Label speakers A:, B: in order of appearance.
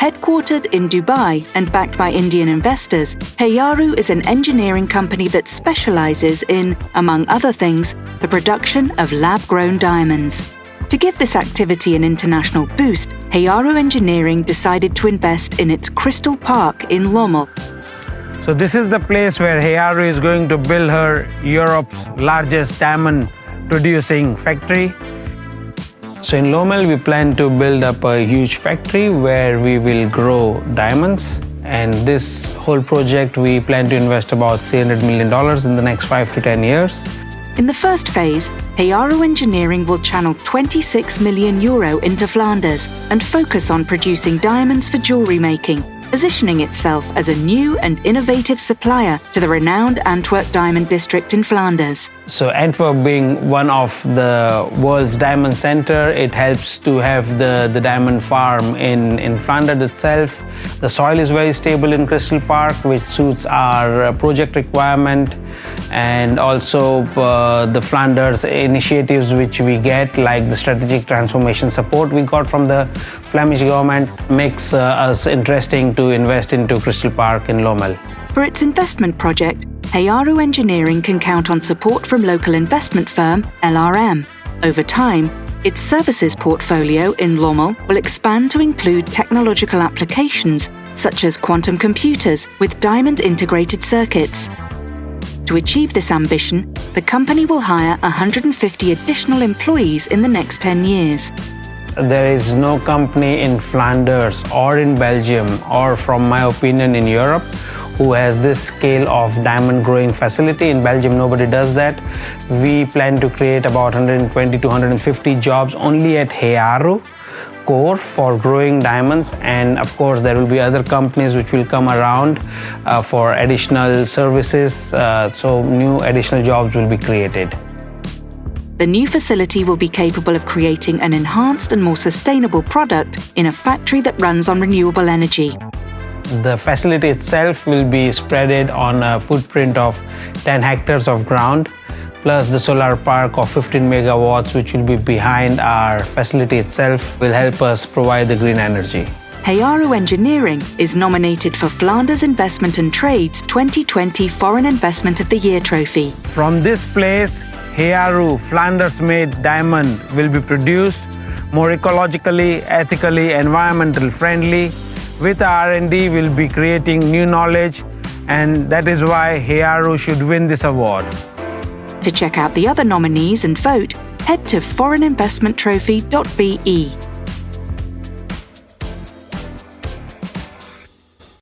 A: Headquartered in Dubai and backed by Indian investors, Heyaru is an engineering company that specializes in, among other things, the production of lab-grown diamonds. To give this activity an international boost, Heyaru Engineering decided to invest in its Kristalpark in Lommel.
B: So this is the place where Heyaru is going to build her Europe's largest diamond producing factory. So in Lommel, we plan to build up a huge factory where we will grow diamonds. And this whole project, we plan to invest about $300 million in the next 5 to 10 years.
A: In the first phase, Heyaru Engineering will channel €26 million into Flanders and focus on producing diamonds for jewelry making, positioning itself as a new and innovative supplier to the renowned Antwerp diamond district in Flanders.
B: So Antwerp being one of the world's diamond center, it helps to have the diamond farm in Flanders itself. The soil is very stable in Kristalpark, which suits our project requirement, and also the Flanders initiatives which we get, like the strategic transformation support we got from the Flemish government, makes us interesting to invest into Kristalpark in Lommel.
A: For its investment project, Heyaru Engineering can count on support from local investment firm LRM. Over time, its services portfolio in Lommel will expand to include technological applications such as quantum computers with diamond integrated circuits. To achieve this ambition, the company will hire 150 additional employees in the next 10 years.
B: There is no company in Flanders or in Belgium, or from my opinion in Europe, who has this scale of diamond growing facility. In Belgium, nobody does that. We plan to create about 120 to 150 jobs only at Heyaru core for growing diamonds, and of course there will be other companies which will come around for additional services, so new additional jobs will be created.
A: The new facility will be capable of creating an enhanced and more sustainable product in a factory that runs on renewable energy.
B: The facility itself will be spreaded on a footprint of 10 hectares of ground, plus the solar park of 15 megawatts, which will be behind our facility itself, will help us provide the green energy.
A: Heyaru Engineering is nominated for Flanders Investment and Trade's 2020 Foreign Investment of the Year trophy.
B: From this place, Heyaru Flanders-made diamond will be produced more ecologically, ethically, environmental friendly. With R&D, we'll be creating new knowledge, and that is why Heyaru should win this award.
A: To check out the other nominees and vote, head to foreigninvestmenttrophy.be.